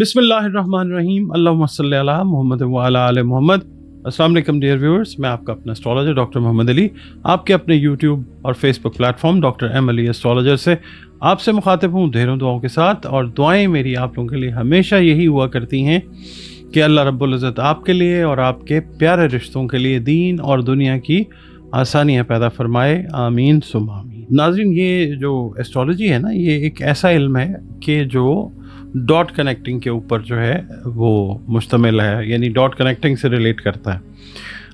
बिस्मिल्लाहिर्रहमानिर्रहीम, अल्लाहुम्मा सल्ली अला मुहम्मद व अला आले मोहम्मद। अस्सलाम वालेकुम डियर व्यूअर्स, मैं आपका अपना एस्ट्रोलॉजर डॉक्टर मोहम्मद अली आपके अपने यूट्यूब और Facebook platform doctor M Ali astrologer से आपसे मुखातिब हूँ ढेरों दुआओं के साथ। और दुआएं मेरी आप लोगों के लिए हमेशा यही हुआ करती हैं कि अल्लाह रब्बुल इज़्ज़त आपके लिए और आपके प्यारे रिश्तों के लिए दीन और दुनिया की आसानियाँ पैदा फरमाए, आमीन सुम आमीन। नाज़रीन, ये जो एस्ट्रोलॉजी है ना, ये एक ऐसा इल्म है कि जो डॉट कनेक्टिंग के ऊपर जो है वो मुश्तमिल है, यानी डॉट कनेक्टिंग से रिलेट करता है।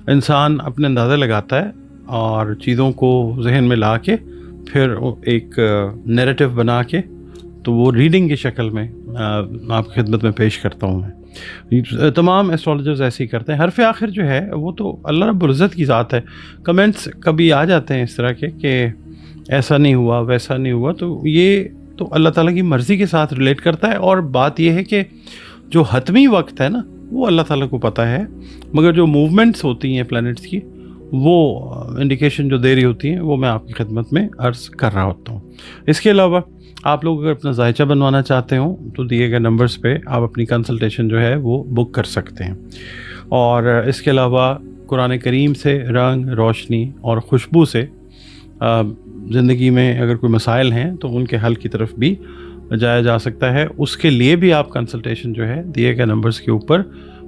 इंसान अपने अंदाज़ा लगाता है और चीज़ों को जहन में ला के फिर एक नैरेटिव बना के तो वो रीडिंग की शक्ल में आपकी खिदमत में पेश करता हूँ मैं। तमाम एस्ट्रोलॉजर्स ऐसे ही करते हैं। हरफ आखिर जो है वो तो अल्लाह रब्बुल इज़्ज़त की ज़ात है। कमेंट्स कभी आ जाते हैं इस तरह के कि ऐसा नहीं हुआ वैसा नहीं हुआ, तो ये तो अल्लाह ताला की मर्ज़ी के साथ रिलेट करता है। और बात यह है कि जो हतमी वक्त है ना वो अल्लाह ताला को पता है, मगर जो मूवमेंट्स होती हैं प्लैनेट्स की वो इंडिकेशन जो दे रही होती हैं वो मैं आपकी खिदमत में अर्ज़ कर रहा होता हूँ। इसके अलावा आप लोग अगर अपना जायचा बनवाना चाहते हो तो दिए गए नंबर्स पे आप अपनी कंसल्टेशन जो है वो बुक कर सकते हैं। और इसके अलावा कुरान करीम से रंग रोशनी और खुशबू से ज़िंदगी में अगर कोई मसाइल हैं तो उनके हल की तरफ भी जाया जा सकता है। उसके लिए भी आप कंसल्टेशन जो है दिए गए नंबर्स के ऊपर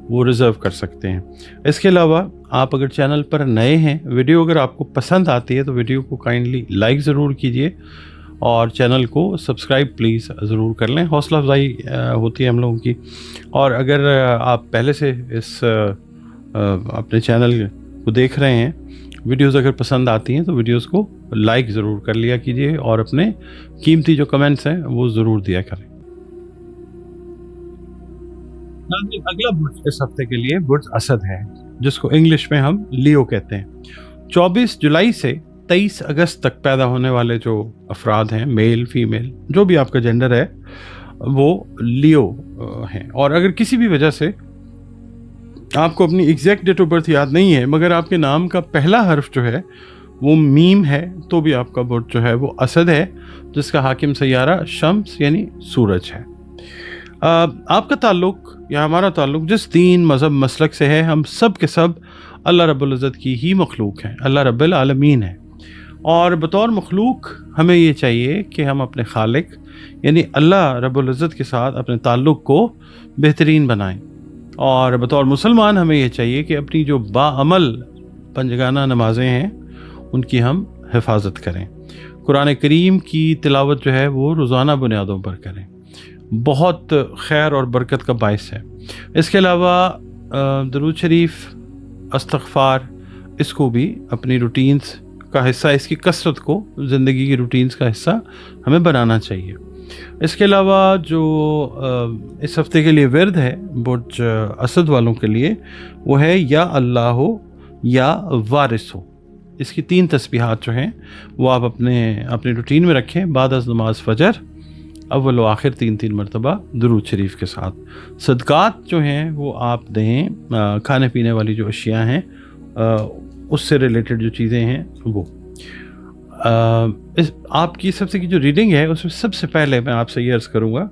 वो रिज़र्व कर सकते हैं। इसके अलावा आप अगर चैनल पर नए हैं, वीडियो अगर आपको पसंद आती है तो वीडियो को काइंडली लाइक ज़रूर कीजिए और चैनल को सब्सक्राइब प्लीज़ ज़रूर कर लें। हौसला अफजाई होती है हम लोगों की। और अगर आप पहले से इस अपने चैनल को देख रहे हैं, वीडियोज़ अगर पसंद आती हैं तो वीडियोज़ को लाइक ज़रूर कर लिया कीजिए और अपने कीमती जो कमेंट्स हैं वो ज़रूर दिया करें। अगला बुर्ज इस हफ्ते के लिए बुर्ज असद है, जिसको इंग्लिश में हम लियो कहते हैं। 24 जुलाई से 23 अगस्त तक पैदा होने वाले जो अफराद हैं, मेल फीमेल जो भी आपका जेंडर है, वो लियो हैं। और अगर किसी भी वजह से आपको अपनी एग्जैक्ट डेट ऑफ बर्थ याद नहीं है मगर आपके नाम का पहला हर्फ जो है वो मीम है, तो भी आपका बुर्ज जो है वो असद है, जिसका हाकिम सैयारा शम्स यानी सूरज है। आपका ताल्लुक़ या हमारा ताल्लुक़ जिस दीन मज़हब मसलक से है, हम सब के सब अल्लाह रब्बुल इज़्ज़त की ही मखलूक हैं, अल्लाह रब्बुल आलमीन है। और बतौर मखलूक हमें ये चाहिए कि हम अपने खालिक यानी अल्लाह रब्बुल इज़्ज़त के साथ अपने ताल्लुक़ को बेहतरीन बनाएं। और बतौर मुसलमान हमें ये चाहिए कि अपनी जो बाअमल पंजगाना नमाज़ें हैं उनकी हम हिफाजत करें। कुरान करीम की तिलावत जो है वो रोज़ाना बुनियादों पर करें, बहुत खैर और बरकत का बायस है। इसके अलावा दरूद शरीफ, इस्तिग़फ़ार, इसको भी अपनी रूटीन्स का हिस्सा, इसकी कसरत को ज़िंदगी की रूटीन्स का हिस्सा हमें बनाना चाहिए। इसके अलावा जो इस हफ्ते के लिए विर्द है बुर्ज असद वालों के लिए, वो है या अल्लाह हो या वारिस हो। इसकी 3 तस्बीहात जो हैं वो आप अपनी रूटीन में रखें बाद अज़ नमाज फ़जर, अव्वल व आखिर 3-3 मरतबा दुरूद शरीफ के साथ। सदक़ात जो हैं वो आप दें, खाने पीने वाली जो अशिया हैं उससे रिलेटेड जो चीज़ें हैं वो। आपकी सबसे की जो रीडिंग है उसमें सबसे पहले मैं आपसे ये अर्ज़ करूँगा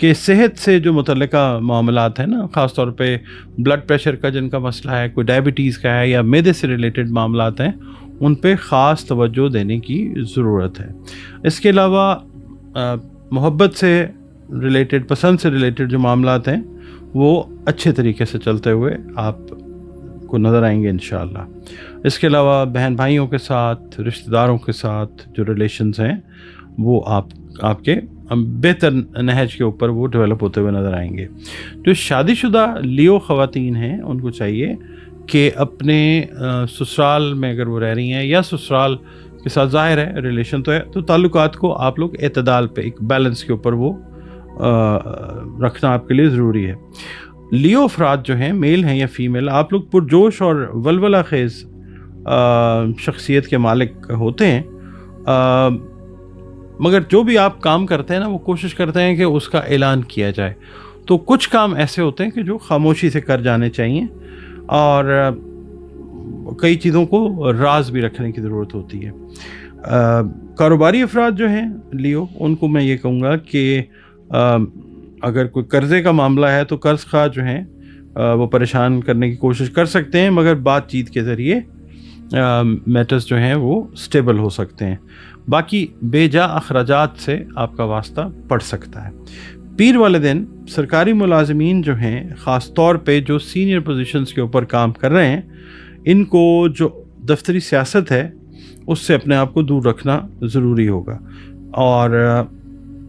कि सेहत से जो मुतल्लिका मामलात हैं ना, ख़ास तौर पे ब्लड प्रेशर का जिनका मसला है, कोई डायबिटीज़ का है या मैदे से रिलेटेड मामलात हैं, उन पे ख़ास तवज्जो देने की ज़रूरत है। इसके अलावा मोहब्बत से रिलेटेड, पसंद से रिलेटेड जो मामलात हैं वो अच्छे तरीके से चलते हुए आप को नज़र आएंगे इंशाअल्लाह। इसके अलावा बहन भाइयों के साथ, रिश्तेदारों के साथ जो रिलेशंस हैं वो आपके बेहतर नहज के ऊपर वो डेवलप होते हुए नज़र आएंगे। जो शादीशुदा लियो ख़वातीन हैं उनको चाहिए कि अपने ससुराल में अगर वो रह रही हैं या ससुराल के साथ ज़ाहिर है रिलेशन तो है, तो ताल्लुकात को आप लोग एतदाल पे, एक बैलेंस के ऊपर वो रखना आपके लिए ज़रूरी है। लियो अफराद जो हैं, मेल हैं या फीमेल, आप लोग पुरजोश और वलवला खेज़ शख्सियत के मालिक होते हैं, मगर जो भी आप काम करते हैं ना वो कोशिश करते हैं कि उसका ऐलान किया जाए। तो कुछ काम ऐसे होते हैं कि जो खामोशी से कर जाने चाहिए और कई चीज़ों को राज भी रखने की ज़रूरत होती है। कारोबारी अफराद जो हैं लियो, उनको मैं ये कहूँगा कि اگر کوئی قرضے کا معاملہ ہے تو قرض خواہ جو ہیں وہ پریشان کرنے کی کوشش کر سکتے ہیں، مگر بات چیت کے ذریعے میٹرز جو ہیں وہ سٹیبل ہو سکتے ہیں۔ باقی بے جا اخراجات سے آپ کا واسطہ پڑ سکتا ہے۔ پیر والے دن سرکاری ملازمین جو ہیں، خاص طور پہ جو سینئر پوزیشنز کے اوپر کام کر رہے ہیں، ان کو جو دفتری سیاست ہے اس سے اپنے آپ کو دور رکھنا ضروری ہوگا، اور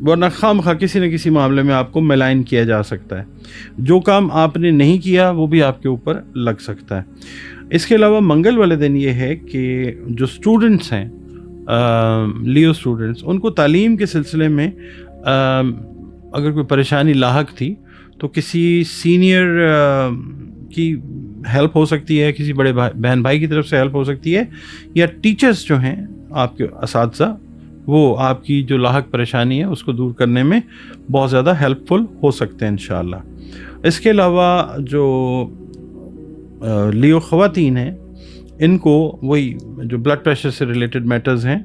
ورنہ خام خواہ کسی نہ کسی معاملے میں آپ کو ملائن کیا جا سکتا ہے۔ جو کام آپ نے نہیں کیا وہ بھی آپ کے اوپر لگ سکتا ہے۔ اس کے علاوہ منگل والے دن یہ ہے کہ جو اسٹوڈنٹس ہیں، لیو اسٹوڈنٹس، ان کو تعلیم کے سلسلے میں اگر کوئی پریشانی لاحق تھی تو کسی سینئر کی ہیلپ ہو سکتی ہے، کسی بڑے بہن بھائی کی طرف سے ہیلپ ہو سکتی ہے، یا ٹیچرز جو ہیں آپ کے اساتذہ، وہ آپ کی جو لاحق پریشانی ہے اس کو دور کرنے میں بہت زیادہ ہیلپ فل ہو سکتے ہیں انشاءاللہ۔ اس کے علاوہ جو لیو خواتین ہیں، ان کو وہی جو بلڈ پریشر سے ریلیٹڈ میٹرز ہیں،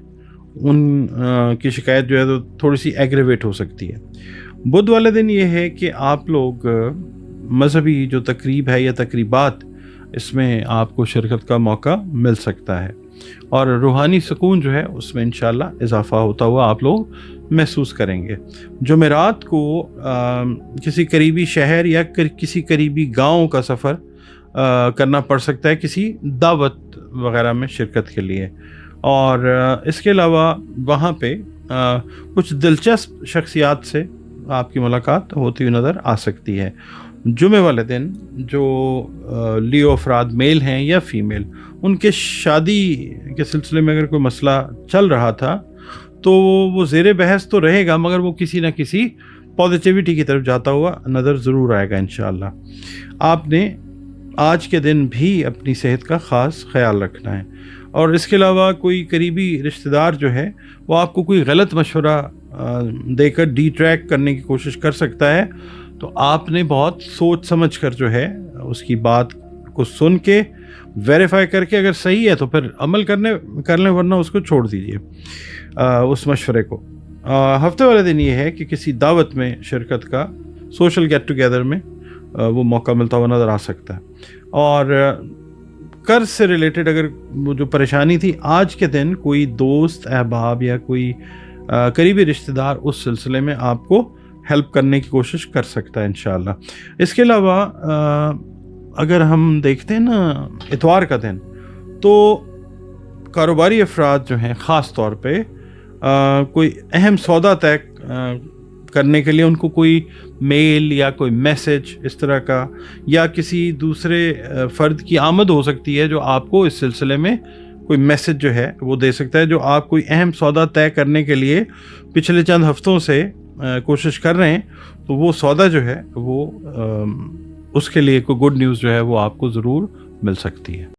ان کی شکایت جو ہے تو تھوڑی سی ایگریویٹ ہو سکتی ہے۔ بدھ والے دن یہ ہے کہ آپ لوگ مذہبی جو تقریب ہے یا تقریبات، اس میں آپ کو شرکت کا موقع مل سکتا ہے، اور روحانی سکون جو ہے اس میں انشاءاللہ اضافہ ہوتا ہوا آپ لوگ محسوس کریں گے۔ جمعرات کو کسی قریبی شہر یا کسی قریبی گاؤں کا سفر کرنا پڑ سکتا ہے کسی دعوت وغیرہ میں شرکت کے لیے، اور اس کے علاوہ وہاں پہ کچھ دلچسپ شخصیات سے آپ کی ملاقات ہوتی ہوئی نظر آ سکتی ہے۔ جمعے والے دن جو لیو افراد میل ہیں یا فیمیل، ان کے شادی کے سلسلے میں اگر کوئی مسئلہ چل رہا تھا تو وہ زیر بحث تو رہے گا، مگر وہ کسی نہ کسی پازیٹیوٹی کی طرف جاتا ہوا نظر ضرور آئے گا انشاءاللہ۔ آپ نے آج کے دن بھی اپنی صحت کا خاص خیال رکھنا ہے، اور اس کے علاوہ کوئی قریبی رشتہ دار جو ہے وہ آپ کو کوئی غلط مشورہ دے کر ڈی ٹریک کرنے کی کوشش کر سکتا ہے، تو آپ نے بہت سوچ سمجھ کر جو ہے اس کی بات کو سن کے ویریفائی کر کے اگر صحیح ہے تو پھر عمل کر لیں، ورنہ اس کو چھوڑ دیجیے اس مشورے کو۔ ہفتے والے دن یہ ہے کہ کسی دعوت میں شرکت کا، سوشل گیٹ ٹوگیدر میں وہ موقع ملتا ہوا نظر آ سکتا ہے۔ اور قرض سے ریلیٹڈ اگر وہ جو پریشانی تھی، آج کے دن کوئی دوست احباب یا کوئی قریبی رشتہ دار اس سلسلے میں آپ کو ہیلپ کرنے کی کوشش کر سکتا ہے انشاءاللہ۔ اس کے علاوہ اگر ہم دیکھتے ہیں نا اتوار کا دن، تو کاروباری افراد جو ہیں خاص طور پہ کوئی اہم سودا طے کرنے کے لیے ان کو کوئی میل یا کوئی میسج اس طرح کا، یا کسی دوسرے فرد کی آمد ہو سکتی ہے جو آپ کو اس سلسلے میں کوئی میسج جو ہے وہ دے سکتا ہے، جو آپ کوئی اہم سودا طے کرنے کے لیے پچھلے چند ہفتوں سے کوشش کر رہے ہیں، تو وہ سودا جو ہے وہ اس کے لیے کوئی گڈ نیوز جو ہے وہ آپ کو ضرور مل سکتی ہے۔